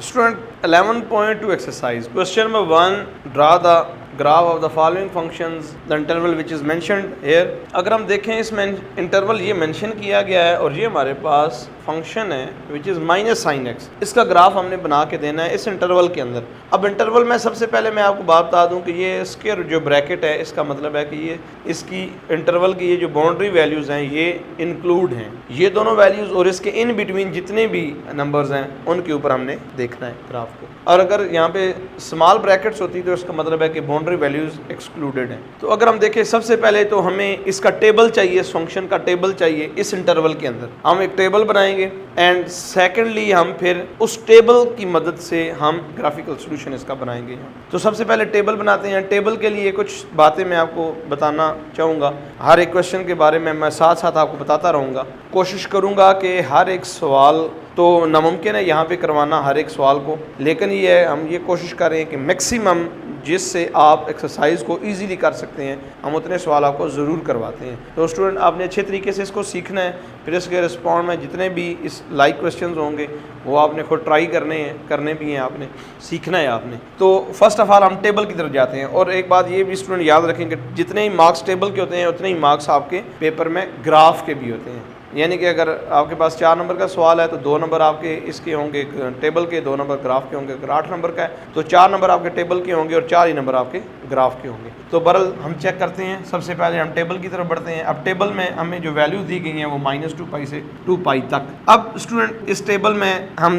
Student 11.2 exercise. Question number 1. Draw the graph of the following functions, the interval which is mentioned here. अगर हम देखें इसमें interval ये mention किया गया है और ये हमारे पास फंक्शन है which is minus sine x. इसका ग्राफ हमने बना के देना है इस इंटरवल के अंदर। अब इंटरवल में सबसे पहले मैं आपको बात बता दूं कि ये इसके जो ब्रैकेट है इसका मतलब है कि ये इसकी इंटरवल की ये जो बाउंड्री वैल्यूज़ हैं ये इंक्लूड हैं, ये दोनों वैल्यूज़ और इसके इन बिटवीन जितने भी नंबर्स हैं उनके ऊपर हमने देखना है ग्राफ को। और अगर यहाँ पे स्मॉल ब्रैकेट्स होती तो इसका मतलब है कि बाउंड्री वैल्यूज़ एक्सक्लूडेड हैं। तो अगर हम देखें सबसे पहले तो हमें इसका टेबल चाहिए, इस फंक्शन का टेबल चाहिए इस इंटरवल के अंदर। हम एक टेबल बनाएंगे एंड सेकेंडली हम फिर उस टेबल की मदद से हम ग्राफिकल सोल्यूशन इसका बनाएंगे। तो सबसे पहले टेबल बनाते हैं। टेबल के लिए कुछ बातें मैं आपको बताना चाहूँगा। हर एक क्वेश्चन के बारे में मैं साथ साथ आपको बताता रहूँगा। कोशिश करूँगा कि हर एक सवाल तो नामुमकिन है यहाँ पे करवाना हर एक सवाल को, लेकिन हम ये कोशिश करें कि मैक्सिमम जिससे आप एक्सरसाइज को इजीली कर सकते हैं हम उतने सवाल आपको ज़रूर करवाते हैं। तो स्टूडेंट आपने अच्छे तरीके से इसको सीखना है, फिर इसके रिस्पॉन्ड में जितने भी इस लाइक क्वेश्चंस होंगे वो आपने खुद ट्राई करने भी हैं, आपने सीखना है आपने। तो फर्स्ट ऑफ ऑल हम टेबल की तरफ जाते हैं। और एक बात ये भी स्टूडेंट याद रखेंगे, जितने ही मार्क्स टेबल के होते हैं उतने ही मार्क्स आपके पेपर में ग्राफ के भी होते हैं। यानी कि अगर आपके पास 4 नंबर का सवाल है तो 2 नंबर आपके इसके होंगे टेबल के, 2 नंबर ग्राफ के होंगे। अगर 8 नंबर का है तो 4 नंबर आपके टेबल के होंगे और 4 ही नंबर आपके ग्राफ के होंगे। तो बहरहाल हम चेक करते हैं। सबसे पहले हम टेबल की तरफ बढ़ते हैं। अब टेबल में हमें जो वैल्यू दी गई हैं वो -2 पाई से 2 पाई तक। अब स्टूडेंट इस टेबल में हम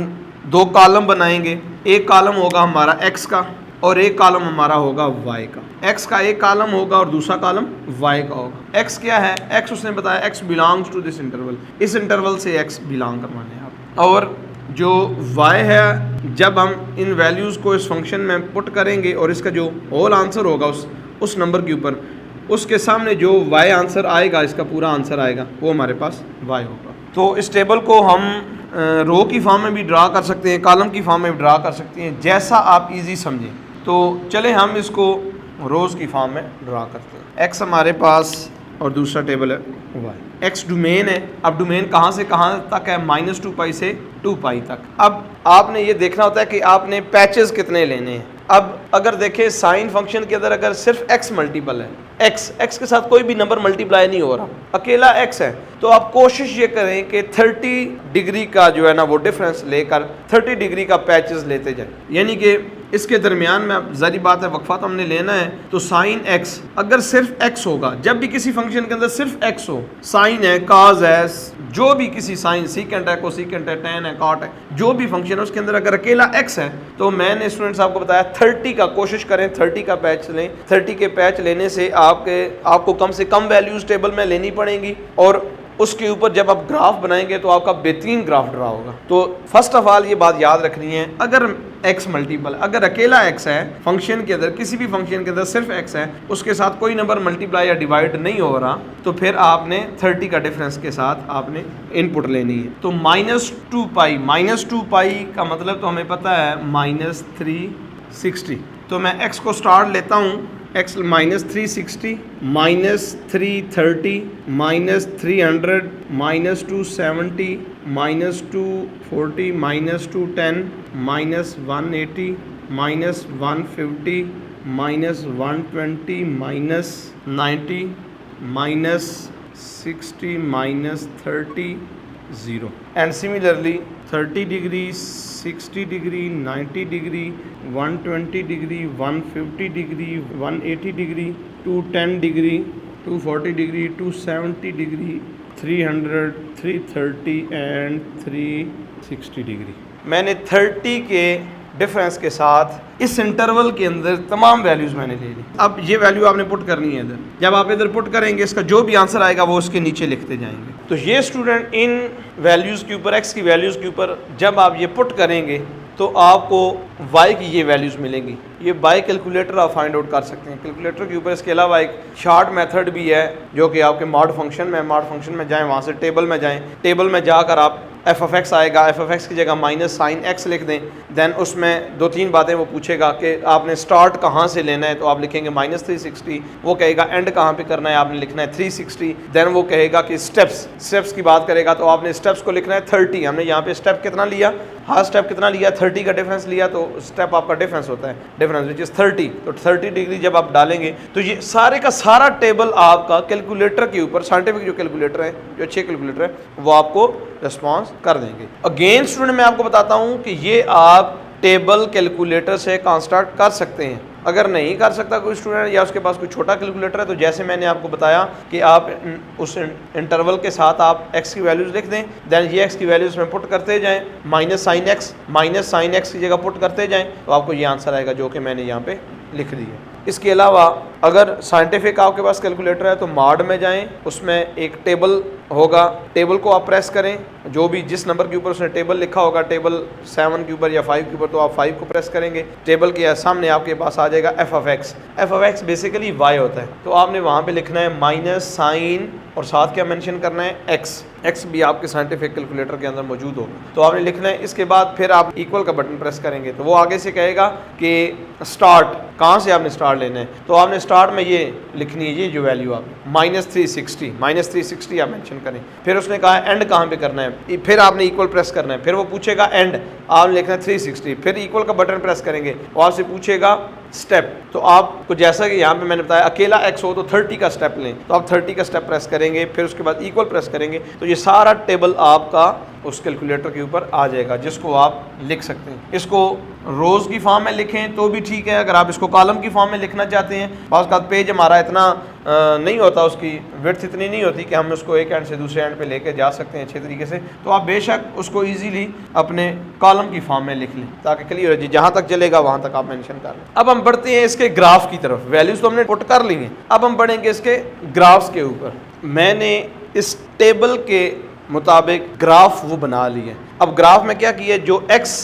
2 कॉलम बनाएंगे। एक कॉलम होगा हमारा एक्स का और एक कॉलम हमारा होगा वाई का। एक्स का एक कॉलम होगा और दूसरा कॉलम वाई का होगा। एक्स क्या है? एक्स उसने बताया x belongs to this interval, इस इंटरवल से एक्स बिलोंग करवाने हैं आप। और जो वाई है जब हम इन वैल्यूज़ को इस फंक्शन में पुट करेंगे और इसका जो होल आंसर होगा उस नंबर के ऊपर, उसके सामने जो वाई आंसर आएगा, इसका पूरा आंसर आएगा, वो हमारे पास वाई होगा। तो इस टेबल को हम रो की फॉर्म में भी ड्रा कर सकते हैं, कॉलम की फॉर्म में भी ड्रा कर सकते हैं, जैसा आप ईजी समझें। तो चले हम इसको रोज़ की फॉर्म में ड्रा करते हैं। एक्स हमारे पास और दूसरा टेबल है वाई। एक्स डोमेन है। अब डोमेन कहाँ से कहाँ तक है? -2 पाई से 2 पाई तक। अब आपने ये देखना होता है कि आपने पैचेस कितने लेने हैं। अब अगर देखें साइन फंक्शन के अंदर अगर सिर्फ एक्स मल्टीपल है, एक्स के साथ कोई भी नंबर मल्टीप्लाई नहीं हो रहा, अकेला एक्स है, तो आप कोशिश ये करें कि 30 डिग्री का जो है ना वो डिफरेंस लेकर 30 डिग्री का पैचेस लेते जाए। यानी कि इसके दरमियान में ज़ाहिर बात है वक्फा तो हमने लेना है। तो साइन एक्स अगर सिर्फ एक्स होगा, जब भी किसी फंक्शन के अंदर सिर्फ एक्स हो, साइन है, काज है, जो भी किसी साइन, सीकेंट है, कोसीकेंट है, टेन है, कॉट है, जो भी फंक्शन है उसके अंदर अगर अकेला एक्स है, तो मैंने स्टूडेंट्स आपको बताया 30 का कोशिश करें, 30 का पैच लें। 30 के पैच लेने से आपको कम से कम वैल्यूज टेबल में लेनी पड़ेंगी और उसके ऊपर जब आप ग्राफ बनाएंगे तो आपका बेहतरीन ग्राफ ड्रा होगा। तो फर्स्ट ऑफ ऑल ये बात याद रखनी है, अगर एक्स मल्टीपल, अगर अकेला एक्स है फंक्शन के अंदर, किसी भी फंक्शन के अंदर सिर्फ एक्स है, उसके साथ कोई नंबर मल्टीप्लाई या डिवाइड नहीं हो रहा, तो फिर आपने 30 का डिफरेंस के साथ आपने इनपुट लेनी है। तो -2 पाई का मतलब तो हमें पता है -360। तो मैं एक्स को स्टार्ट लेता हूँ, x -360, -330, -300, -270, -240, -210, -180, -150, -120, -90, -60, -30, 0. And similarly 30 degree, 60 degree, 90 degree, 120 degree, 150 degree, 180 degree, 210 degree, 240 degree, 270 degree, 300, 330 and 360 degree। मैंने 30 के डिफरेंस के साथ इस इंटरवल के अंदर तमाम वैल्यूज़ मैंने ले ली। अब ये वैल्यू आपने पुट करनी है इधर। जब आप इधर पुट करेंगे इसका जो भी आंसर आएगा वो उसके नीचे लिखते जाएंगे। तो ये स्टूडेंट इन वैल्यूज़ के ऊपर, एक्स की वैल्यूज़ के ऊपर जब आप ये पुट करेंगे तो आपको y की ये वैल्यूज़ मिलेंगी। ये बाय कैलकुलेटर आप फाइंड आउट कर सकते हैं। कैलकुलेटर के ऊपर इसके अलावा एक शार्ट मेथड भी है जो कि आपके मॉड फंक्शन में जाएं, वहाँ से टेबल में जाएं, टेबल में जाकर आप f(x) आएगा, f(x) की जगह माइनस साइन x लिख दें। देन उसमें 2-3 बातें वो पूछेगा कि आपने स्टार्ट कहाँ से लेना है, तो आप लिखेंगे -360। वो कहेगा एंड कहाँ पे करना है, आपने लिखना है 360। देन वो कहेगा कि स्टेप्स की बात करेगा, तो आपने स्टेप्स को लिखना है 30। हमने यहाँ पे स्टेप कितना लिया, हर स्टेप कितना लिया, 30 का डिफरेंस लिया, तो स्टेप आपका डिफरेंस होता है, डिफरेंस विच इज़ 30। तो 30 डिग्री जब आप डालेंगे तो ये सारे का सारा टेबल आपका कैलकुलेटर के ऊपर, साइंटिफिक जो कैलकुलेटर है, जो अच्छे कैलकुलेटर है, वो आपको रिस्पॉन्स कर देंगे। अगेन स्टूडेंट मैं आपको बताता हूँ कि ये आप टेबल कैलकुलेटर से कंस्ट्रक्ट कर सकते हैं। अगर नहीं कर सकता कोई स्टूडेंट या उसके पास कोई छोटा कैलकुलेटर है, तो जैसे मैंने आपको बताया कि आप उस इंटरवल के साथ आप x की वैल्यूज़ लिख दें। देन ये x की वैल्यूज़ में पुट करते जाएं, माइनस साइन x की जगह पुट करते जाएं, तो आपको ये आंसर आएगा जो कि मैंने यहाँ पे लिख दिया। इसके अलावा अगर साइंटिफिक आपके पास कैलकुलेटर है तो मॉड में जाएं, उसमें एक टेबल होगा, टेबल को आप प्रेस करें, जो भी जिस नंबर के ऊपर उसने टेबल लिखा होगा, टेबल 7 के ऊपर या 5 के ऊपर, तो आप 5 को प्रेस करेंगे। टेबल के सामने आपके पास आ जाएगा f(x) बेसिकली y होता है, तो आपने वहाँ पे लिखना है माइनस साइन और साथ क्या मेंशन करना है x भी आपके साइंटिफिक कैलकुलेटर के अंदर मौजूद होगा, तो आपने लिखना है। इसके बाद फिर आप इक्वल का बटन प्रेस करेंगे तो वो आगे से कहेगा कि स्टार्ट, कहाँ से आपने स्टार्ट लेना है, तो आपने स्टार्ट में ये लिखनी है, ये जो वैल्यू आप -360 आप मेंशन करें। फिर उसने कहा एंड कहाँ पे करना है, फिर आपने इक्वल प्रेस करना है, फिर वो पूछेगा एंड, आप लिखना है 360, फिर इक्वल का बटन प्रेस करेंगे, वो आपसे पूछेगा स्टेप, तो आपको जैसा कि यहाँ पे मैंने बताया अकेला x हो तो 30 का स्टेप लें, तो आप 30 का स्टेप प्रेस करेंगे, फिर उसके बाद इक्वल प्रेस करेंगे, तो ये सारा टेबल आपका उस कैलकुलेटर के ऊपर आ जाएगा, जिसको आप लिख सकते हैं। इसको रोज़ की फॉर्म में लिखें तो भी ठीक है, अगर आप इसको कॉलम की फॉर्म में लिखना चाहते हैं, बाज़ का पेज हमारा इतना नहीं होता, उसकी विड्थ इतनी नहीं होती कि हम उसको एक एंड से दूसरे एंड पे लेके जा सकते हैं अच्छे तरीके से, तो आप बेशक उसको इजीली अपने कॉलम की फॉर्म में लिख लें ताकि क्लियर हो जाए, जहाँ तक चलेगा वहाँ तक आप मेंशन कर लें। अब हम बढ़ते हैं इसके ग्राफ की तरफ। वैल्यूज़ तो हमने पुट कर ली हैं, अब हम बढ़ेंगे इसके ग्राफ्स के ऊपर। मैंने इस टेबल के मुताबिक ग्राफ वो बना लिए। अब ग्राफ में क्या किया, जो x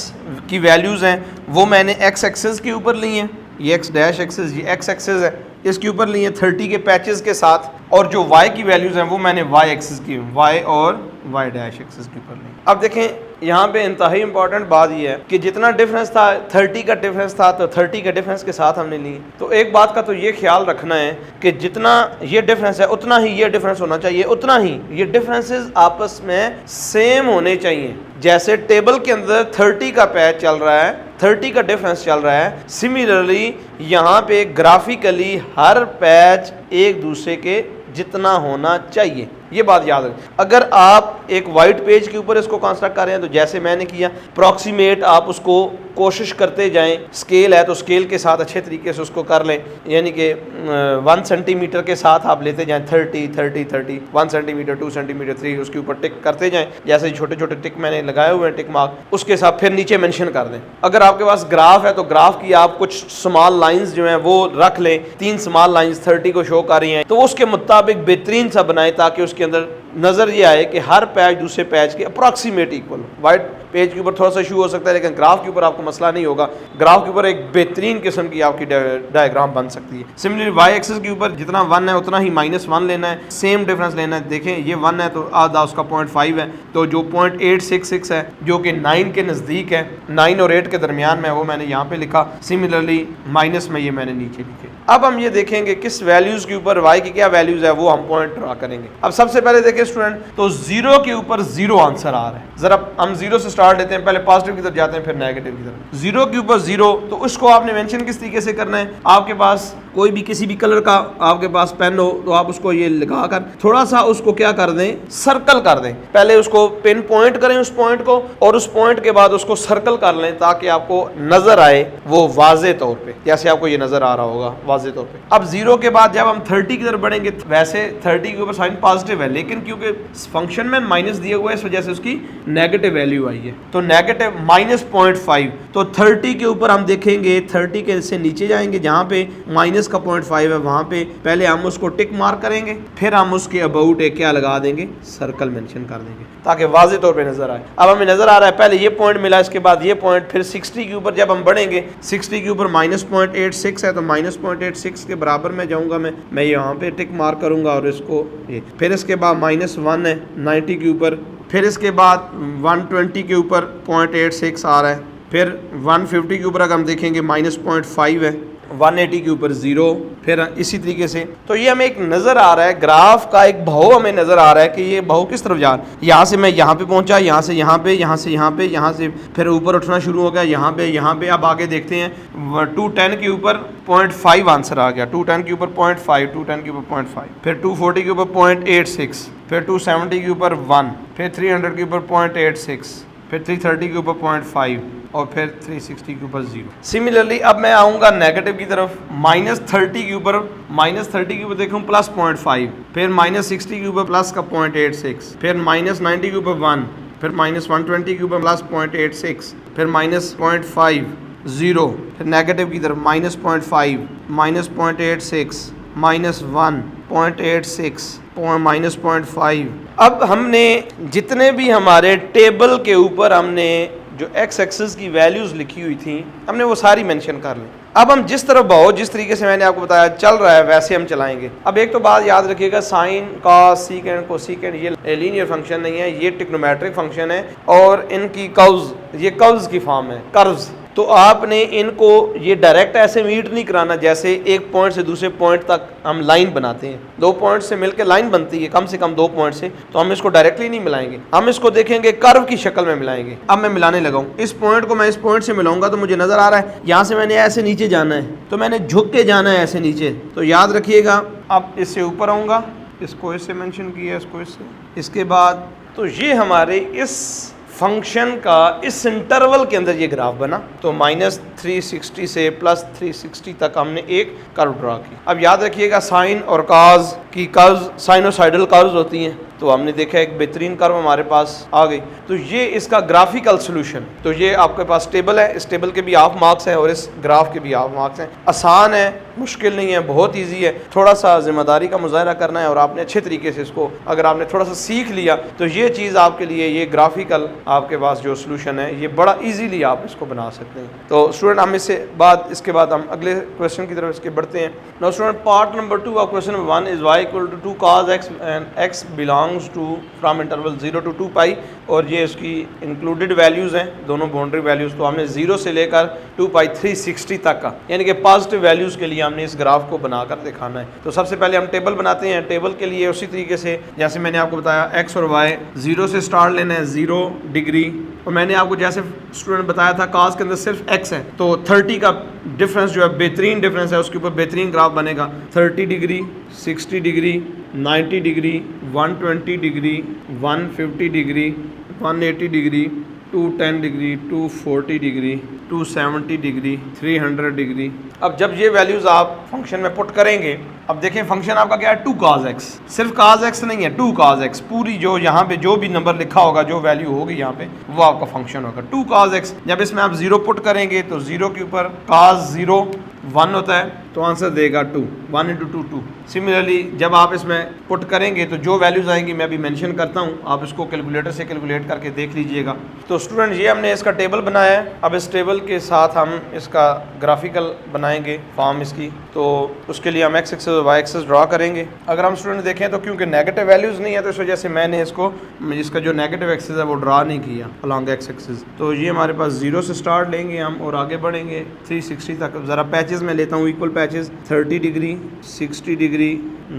की वैल्यूज़ हैं वो मैंने x एक्सिस के ऊपर ली हैं, ये x डैश एक्सिस, ये x एक्सिस है, इसके ऊपर लिए 30 के पैचेस के साथ, और जो y की वैल्यूज़ हैं वो मैंने y एक्सिस की, y और y डैश एक्सिस के ऊपर ली। अब देखें यहाँ पे इंतहाई इंपॉर्टेंट बात ये है कि जितना डिफरेंस था 30 का डिफरेंस था, तो 30 के डिफरेंस के साथ हमने ली। तो एक बात का तो ये ख्याल रखना है कि जितना ये डिफरेंस है उतना ही ये डिफरेंस होना चाहिए, उतना ही ये डिफरेंसेस आपस में सेम होने चाहिए। जैसे टेबल के अंदर 30 का पैच चल रहा है, 30 का डिफरेंस चल रहा है, सिमिलरली यहाँ पे ग्राफिकली हर पैच एक दूसरे के जितना होना चाहिए, ये बात याद रखें। अगर आप एक वाइट पेज के ऊपर इसको कंस्ट्रक्ट कर रहे हैं तो जैसे मैंने किया, अप्रॉक्सीमेट आप उसको कोशिश करते जाएं, स्केल है तो स्केल के साथ अच्छे तरीके से उसको कर लें, यानी कि 1 सेंटीमीटर के साथ आप लेते जाएं 30 30 30, 1 सेंटीमीटर 2 सेंटीमीटर 3, उसके ऊपर टिक करते जाएं, जैसे छोटे छोटे टिक मैंने लगाए हुए हैं टिक मार्क, उसके साथ फिर नीचे मेंशन कर दें। अगर आपके पास ग्राफ है तो ग्राफ की आप कुछ स्मॉल लाइंस जो हैं वो रख लें, 3 स्मॉल लाइंस 30 को शो कर रही हैं, तो उसके मुताबिक बेहतरीन सा बनाएं ताकि उसके अंदर नज़र ये आए कि हर पैच दूसरे पैच के अप्रॉक्सीमेट इक्वल। वाइट पेज के ऊपर थोड़ा सा इशू हो सकता है, लेकिन ग्राफ के ऊपर आपको मसला नहीं होगा। ग्राफ के ऊपर एक बेहतरीन किस्म की आपकी डायग्राम बन सकती है। सिमिलरली वाई एक्सिस के ऊपर जितना 1 है उतना ही -1 लेना है, सेम डिफरेंस लेना है। देखें ये 1 है तो आधा उसका 0.5 है, तो जो 0.866 है जो कि 9 के नज़दीक है, 9 और 8 के दरमियान में, वो मैंने यहाँ पे लिखा। सिमिलरली माइनस में ये मैंने नीचे लिखे। अब हम ये देखेंगे किस वैल्यूज़ के ऊपर वाई की क्या वैल्यूज़ है वो हम पॉइंट ड्रा करेंगे। अब सबसे पहले देखें स्टूडेंट, तो 0 के ऊपर 0 आंसर आ रहा है। जरा हम 0 से स्टार्ट लेते हैं, पहले पॉजिटिव की तरफ जाते हैं फिर नेगेटिव की तरफ। 0 के ऊपर 0, तो उसको आपने मेंशन किस तरीके से करना है। आपके पास कोई भी किसी भी कलर का आपके पास पेन हो तो आप उसको ये लगा कर थोड़ा सा उसको क्या कर दें, सर्कल कर दें। पहले उसको पिन पॉइंट करें उस पॉइंट को, और उस पॉइंट के बाद उसको सर्कल कर लें ताकि आपको नजर आए वो वाजे तौर पे, जैसे आपको ये नजर आ रहा होगा वाजे तौर पे। अब 0 के बाद जब हम 30 की तरफ बढ़ेंगे, वैसे 30 के ऊपर साइन पॉजिटिव है, लेकिन क्योंकि फंक्शन में माइनस दिया हुआ है इस वजह से उसकी नेगेटिव वैल्यू आई है, तो नेगेटिव -0.5। तो 30 के ऊपर हम देखेंगे, 30 के से नीचे जाएंगे जहां पे माइनस का 0.5 है वहां पे पहले हम उसको टिक मार्क करेंगे, फिर हम उसके अबाउट एक क्या लगा देंगे, सर्कल मेंशन कर देंगे ताकि वाज़ेह तौर पे नजर आए। अब हमें नजर आ रहा है पहले ये पॉइंट मिला, इसके बाद ये पॉइंट, फिर 60 के ऊपर जब हम बढ़ेंगे, 60 के ऊपर -0.86 है तो -0.86 के बराबर में जाऊंगा मैं यहाँ पे टिक मार्क करूंगा और इसको ये, फिर इसके बाद -1 है 90 के ऊपर, फिर इसके बाद 120 के ऊपर 0.86 आ रहा है, फिर 150 के ऊपर अगर हम देखेंगे -0.5 है, 180 के ऊपर 0, फिर इसी तरीके से। तो ये हमें एक नज़र आ रहा है, ग्राफ का एक भाव हमें नज़र आ रहा है कि ये भाव किस तरफ जा रहा है। यहाँ से मैं यहाँ पे पहुँचा, यहाँ से यहाँ पे, यहाँ से यहाँ पे, यहाँ से फिर ऊपर उठना शुरू हो गया, यहाँ पे, यहाँ पे। अब आगे देखते हैं 210 के ऊपर 0.5 आंसर आ गया, 210 के ऊपर 0.5, 210 के ऊपर 0.5, फिर 240 के ऊपर 0.86, फिर 270 के ऊपर 1, फिर 300 के ऊपर 0.86, फिर 330 के ऊपर 0.5 और फिर 360 के ऊपर 0। सिमिलरली अब मैं आऊँगा नेगेटिव की तरफ, -30 के ऊपर, -30 के ऊपर देखूँ +0.5, फिर -60 के ऊपर प्लस का 0.86, फिर -90 के ऊपर 1, फिर -120 के ऊपर +0.86, फिर -0.5, 0, फिर नेगेटिव की तरफ -0.5, -0.86, -1, 0.86, -0.5। अब हमने जितने भी हमारे टेबल के ऊपर हमने जो एक्स एक्सिस की वैल्यूज़ लिखी हुई थी हमने वो सारी मेंशन कर ली। अब हम जिस तरफ बहुत जिस तरीके से मैंने आपको बताया चल रहा है वैसे हम चलाएंगे। अब एक तो बात याद रखिएगा, साइन, कॉस, सीकेंड, कोसीकेंड ये लीनियर फंक्शन नहीं है, ये ट्रिग्नोमेट्रिक फंक्शन है और इनकी कर्व्स, ये कर्व्स की फॉर्म है, कर्व्स। तो आपने इनको ये डायरेक्ट ऐसे मीट नहीं कराना जैसे एक पॉइंट से दूसरे पॉइंट तक हम लाइन बनाते हैं, दो पॉइंट से मिलकर लाइन बनती है कम से कम 2 पॉइंट से, तो हम इसको डायरेक्टली नहीं मिलाएंगे, हम इसको देखेंगे कर्व की शक्ल में मिलाएंगे। अब मैं मिलाने लगाऊं, इस पॉइंट को मैं इस पॉइंट से मिलाऊंगा तो मुझे नजर आ रहा है यहाँ से मैंने ऐसे नीचे जाना है, तो मैंने झुक के जाना है ऐसे नीचे। तो याद रखिएगा, अब इससे ऊपर आऊँगा, इसको इससे मेंशन किया, इसको इससे, इसके बाद तो ये हमारे इस फंक्शन का इस इंटरवल के अंदर ये ग्राफ बना। तो -360 से +360 तक हमने एक कर्व ड्रा की। अब याद रखिएगा, साइन और कॉस की कर्व्स साइनोसाइडल कर्व्स होती हैं, तो हमने देखा एक बेहतरीन कर्व हमारे पास आ गई। तो ये इसका ग्राफिकल सोल्यूशन, तो ये आपके पास टेबल है, इस टेबल के भी हाफ मार्क्स हैं और इस ग्राफ के भी हाफ मार्क्स हैं। आसान है, मुश्किल नहीं है, बहुत इजी है, थोड़ा सा जिम्मेदारी का मुजाहरा करना है और आपने अच्छे तरीके से इसको अगर आपने थोड़ा सा सीख लिया तो ये चीज़ आपके लिए, ये ग्राफिकल आपके पास जो सोल्यूशन है ये बड़ा इजीली आप इसको बना सकते हैं। तो स्टूडेंट हम इसके बाद हम अगले क्वेश्चन की तरफ इसके बढ़ते हैं। Now student, part number 2 of question number 1 is y = 2 cos x and x belongs to from interval 0 to 2 pi, और ये इसकी इंक्लूडेड वैल्यूज़ हैं, दोनों बाउंड्री वैल्यूज़। तो हमने 0 से लेकर 2 pi 360 तक का, यानी कि पॉजिटिव वैल्यूज़ के लिए हमने इस ग्राफ को बनाकर दिखाना है। तो सबसे पहले हम टेबल बनाते हैं। टेबल के लिए उसी तरीके से जैसे मैंने आपको बताया, x और y 0 से स्टार्ट लेना है, 0 डिग्री, और मैंने आपको जैसे स्टूडेंट बताया था cos के अंदर सिर्फ x है, तो 30 का डिफरेंस जो है बेहतरीन डिफरेंस है, उसके ऊपर बेहतरीन ग्राफ बनेगा। 30 degree, 60 degree, 90 degree, 120 degree, 150 degree, 180 degree, 210 degree, 240 degree, 270 degree, 300 degree. अब जब ये वैल्यूज़ आप फंक्शन में पुट करेंगे, अब देखें फंक्शन आपका क्या है, 2 cos x, सिर्फ cos x नहीं है, 2 cos x, पूरी जो यहाँ पे जो भी नंबर लिखा होगा, जो वैल्यू होगी यहाँ पे, वो आपका फंक्शन होगा 2 cos x। जब इसमें आप 0 पुट करेंगे तो 0 के ऊपर cos 0 1 होता है, तो आंसर देगा 2, 1 × 2 2। सिमिलरली जब आप इसमें पुट करेंगे तो जो वैल्यूज़ आएंगी मैं अभी मेंशन करता हूँ, आप इसको कैलकुलेटर से कैलकुलेट करके देख लीजिएगा। तो स्टूडेंट ये हमने इसका टेबल बनाया है, अब इस टेबल के साथ हम इसका ग्राफिकल बनाएंगे फॉर्म इसकी। तो उसके लिए हम एक्स एक्सिस और वाई एक्सिस ड्रा करेंगे। अगर हम स्टूडेंट देखें तो क्योंकि नेगेटिव वैल्यूज़ नहीं है तो इस वजह से मैंने इसका जो नेगेटिव एक्सिस है वो ड्रा नहीं किया अलॉन्ग एक्स एक्सिस। तो ये हमारे पास 0 से स्टार्ट लेंगे हम और आगे बढ़ेंगे 360 तक। ज़रा पैचेस में लेता हूँ, equal patches, 30 degree, 60 degree,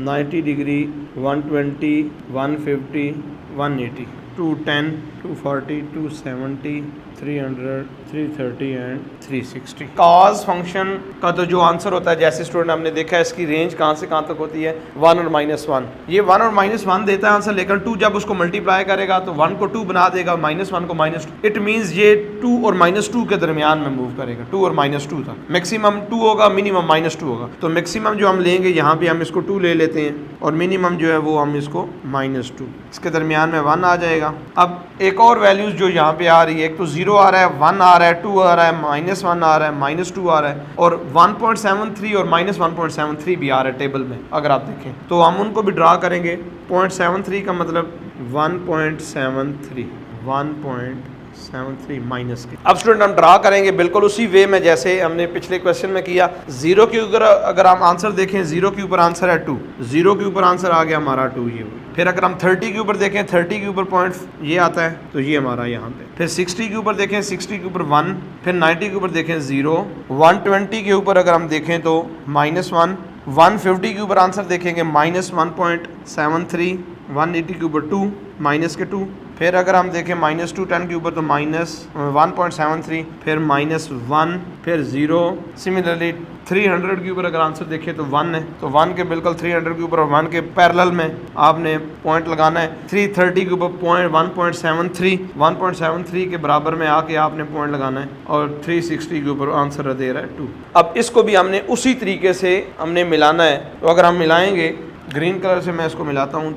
90 degree, 120, 150, 180, 210, 240, 270, 300, 330 and 360। cos function का तो जो आंसर होता है, जैसे स्टूडेंट हमने देखा है, इसकी रेंज कहाँ से कहाँ तक होती है, 1 और -1। ये 1 और -1 देता है आंसर, लेकिन 2 जब उसको मल्टीप्लाई करेगा तो 1 को 2 बना देगा, -1 को -2। इट मीन्स ये 2 और -2 के दरमियान में मूव करेगा, 2 और -2 तक। मैक्सिमम 2 होगा, मिनिमम -2 होगा। तो मैक्सिमम जो हम लेंगे यहाँ पे हम इसको 2 ले लेते हैं और मिनिमम जो है वो हम इसको -2, इसके दरमियान में 1 आ जाएगा। जाएगा। अब एक और वैल्यूज़ जो यहाँ पे आ रही है, एक तो 0 आ रहा है, 1 आ रहा है, 2 आ रहा है, -1 आ रहा है, -2 आ रहा है और 1.73 और -1.73 भी आ रहा है टेबल में। अगर आप देखें तो हम उनको भी ड्रा करेंगे। 0.73 का मतलब 1.73 माइनस के। अब स्टूडेंट हम ड्रा करेंगे बिल्कुल उसी वे में जैसे हमने पिछले क्वेश्चन में किया। 0 के ऊपर अगर हम आंसर देखें, 0 के ऊपर आंसर है 2, 0 के ऊपर आंसर आ गया हमारा 2 ये। फिर अगर हम 30 के ऊपर देखें, 30 के ऊपर पॉइंट ये आता है तो ये हमारा यहाँ पे। फिर 60 के ऊपर देखें, 60 के ऊपर 1, फिर 90 के ऊपर देखें 0, 120 के ऊपर अगर हम देखें तो -1, 150 के ऊपर आंसर देखेंगे -1.73, 180 के ऊपर 2 माइनस के 2, फिर अगर हम देखें -210 के ऊपर तो -1.73, फिर -1, फिर 0। सिमिलरली 300 के ऊपर अगर आंसर देखें तो 1 है, तो 1 के बिल्कुल 300 के ऊपर और 1 के पैरेलल में आपने पॉइंट लगाना है। 330 के ऊपर पॉइंट 1.73 के बराबर में आके आपने पॉइंट लगाना है और 360 के ऊपर आंसर दे रहा है 2। अब इसको भी हमने उसी तरीके से हमने मिलाना है। तो अगर हम मिलाएंगे, ग्रीन कलर से मैं इसको मिलाता हूँ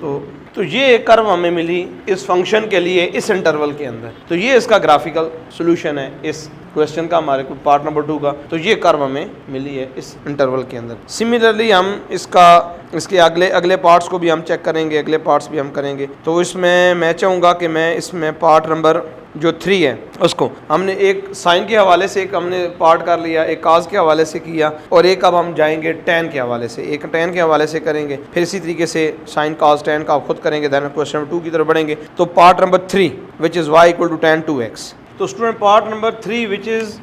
तो ये एक कर्व हमें मिली इस फंक्शन के लिए इस इंटरवल के अंदर। तो ये इसका ग्राफिकल सॉल्यूशन है इस क्वेश्चन का, हमारे को पार्ट नंबर 2 का। तो ये कर्व हमें मिली है इस इंटरवल के अंदर। सिमिलरली हम इसके अगले पार्ट्स को भी हम चेक करेंगे, अगले पार्ट्स भी हम करेंगे। तो इसमें मैं चाहूँगा कि मैं इसमें पार्ट नंबर जो 3 है उसको हमने एक साइन के हवाले से एक हमने पार्ट कर लिया, एक काज के हवाले से किया और एक अब हम जाएंगे टैन के हवाले से, एक टैन के हवाले से करेंगे। फिर इसी तरीके से साइन काज टैन का आप खुद करेंगे। देन क्वेश्चन नंबर 2 की तरफ बढ़ेंगे। तो part number 3 which is y equal to tan 2x। तो student part number 3 which is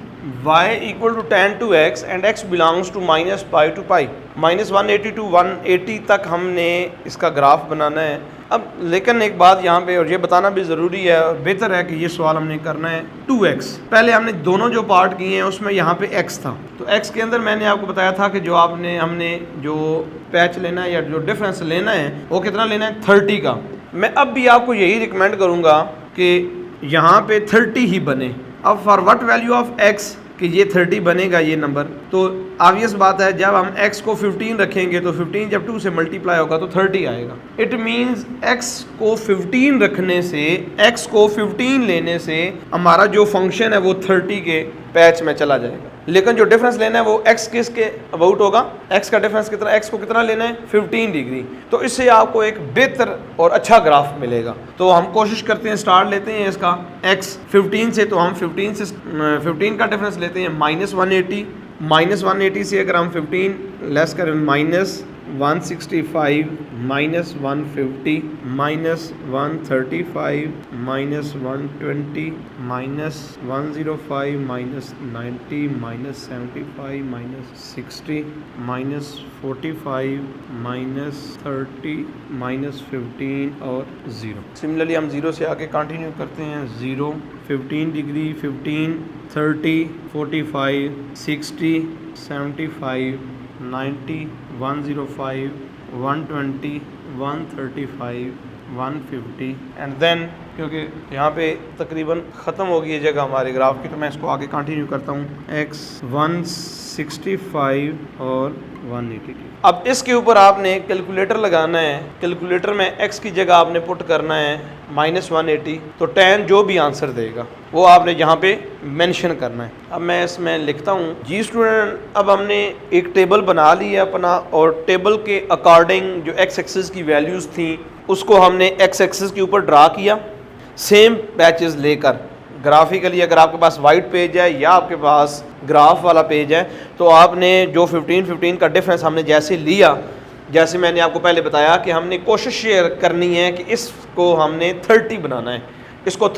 y equal to tan 2x and x belongs to -π to π, -180 to 180 तक हमने इसका ग्राफ बनाना है। अब लेकिन एक बात यहाँ पे और ये बताना भी ज़रूरी है और बेहतर है कि ये सवाल हमने करना है 2x। पहले हमने दोनों जो पार्ट किए हैं उसमें यहाँ पे x था, तो x के अंदर मैंने आपको बताया था कि जो हमने जो पैच लेना है या जो डिफरेंस लेना है वो कितना लेना है, 30 का। मैं अब भी आपको यही रिकमेंड करूँगा कि यहाँ पे 30 ही बने। अब for what value of x कि ये 30 बनेगा ये नंबर, तो ऑब्वियस बात है जब हम x को 15 रखेंगे तो 15 जब 2 से मल्टीप्लाई होगा तो 30 आएगा। इट मीन्स x को 15 रखने से, x को 15 लेने से हमारा जो फंक्शन है वो 30 के पैच में चला जाएगा। लेकिन जो डिफरेंस लेना है वो x किसके अबाउट होगा, x का डिफरेंस कितना, x को कितना लेना है 15 डिग्री। तो इससे आपको एक बेहतर और अच्छा ग्राफ मिलेगा। तो हम कोशिश करते हैं, स्टार्ट लेते हैं इसका x 15 से। तो हम 15 का डिफरेंस लेते हैं -180, -180 से अगर हम 15 लेस करें -165, -150, -135, -135, -120, -105, -90, -75, -60, -45, -30, -15 और 0। सिमिलरली हम 0 से आगे कंटिन्यू करते हैं। 0, 15 डिग्री, 15, 30, 45, 60, 75, 90, 105, 120, 135, 150 एंड देन क्योंकि यहाँ पे तकरीबन ख़त्म हो गई है जगह हमारे ग्राफ की, तो मैं इसको आगे कंटिन्यू करता हूँ। x 165 और 180। अब इसके ऊपर आपने कैलकुलेटर लगाना है। कैलकुलेटर में x की जगह आपने पुट करना है -180, तो tan जो भी आंसर देगा वो आपने यहाँ पे मेंशन करना है। अब मैं इसमें लिखता हूँ जी स्टूडेंट, अब हमने एक टेबल बना ली है अपना और टेबल के अकॉर्डिंग जो x एक्सिस की वैल्यूज़ थी उसको हमने x एक्सिस के ऊपर ड्रा किया सेम पैचेस लेकर। ग्राफिकली अगर आपके पास वाइट पेज है या आपके पास ग्राफ वाला पेज है तो आपने जो 15 का डिफरेंस हमने जैसे लिया, जैसे मैंने आपको पहले बताया कि हमने कोशिश करनी है कि इसको हमने 30 बनाना है, इसको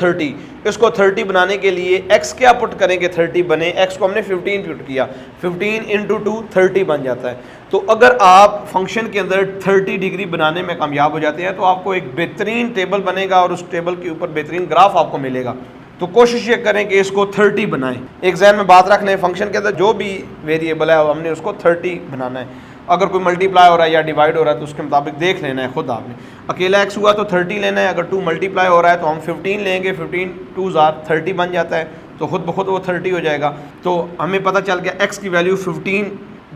30 बनाने के लिए x क्या पुट करेंगे 30 बने, x को हमने 15 पुट किया, 15 इंटू 2 30 बन जाता है। तो अगर आप फंक्शन के अंदर 30 डिग्री बनाने में कामयाब हो जाते हैं तो आपको एक बेहतरीन टेबल बनेगा और उस टेबल के ऊपर बेहतरीन ग्राफ आपको मिलेगा। तो कोशिश ये करें कि इसको 30 बनाएं। एक ज़हन में बात रख लें, फंक्शन के अंदर जो भी वेरिएबल है हमने उसको 30 बनाना है। अगर कोई मल्टीप्लाई हो रहा है या डिवाइड हो रहा है तो उसके मुताबिक देख लेना है खुद आपने। अकेला x हुआ तो 30 लेना है, अगर 2 मल्टीप्लाई हो रहा है तो हम 15 लेंगे, 15 2 30 बन जाता है, तो खुद ब खुद वो 30 हो जाएगा। तो हमें पता चल गया x की वैल्यू 15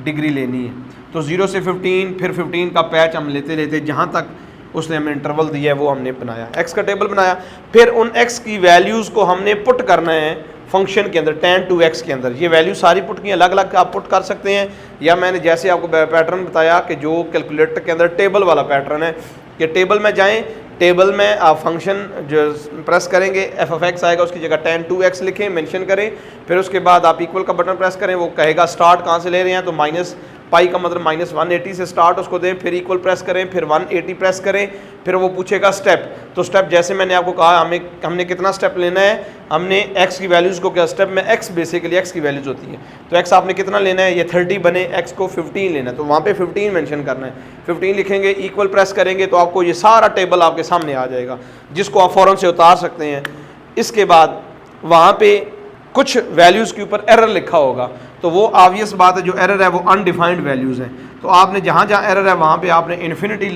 डिग्री लेनी है। तो 0 से 15, फिर 15 का पैच हम लेते जहाँ तक उसने हमें इंटरवल दिया है वो हमने बनाया, एक्स का टेबल बनाया। फिर उन एक्स की वैल्यूज़ को हमने पुट करना है फंक्शन के अंदर, tan 2x के अंदर। ये वैल्यू सारी पुट की अलग अलग आप पुट कर सकते हैं, या मैंने जैसे आपको पैटर्न बताया कि जो कैलकुलेटर के अंदर टेबल वाला पैटर्न है कि टेबल में जाएं, टेबल में आप फंक्शन जो प्रेस करेंगे f(x) आएगा, उसकी जगह tan 2x लिखें, मेंशन करें। फिर उसके बाद आप इक्वल का बटन प्रेस करें, वो कहेगा स्टार्ट कहाँ से ले रहे हैं, तो माइनस पाई का मतलब -180 से स्टार्ट उसको दें, फिर इक्वल प्रेस करें, फिर 180 प्रेस करें, फिर वो पूछेगा स्टेप। तो स्टेप जैसे मैंने आपको कहा हमने कितना स्टेप लेना है, हमने x की वैल्यूज़ को क्या स्टेप में x बेसिकली x की वैल्यूज़ होती है, तो x आपने कितना लेना है, ये 30 बने, x को 15 लेना है, तो वहाँ पे 15 मेंशन करना है। 15 लिखेंगे, इक्वल प्रेस करेंगे तो आपको ये सारा टेबल आपके सामने आ जाएगा, जिसको आप फ़ौरन से उतार सकते हैं। इसके बाद वहाँ पे कुछ वैल्यूज़ के ऊपर एरर लिखा होगा, तो वो ऑब्वियस बात है, जो एरर है वो अनडिफाइंड वैल्यूज़ हैं, तो आपने जहाँ जहाँ एरर है वहाँ पे आपने इन्फिनिटी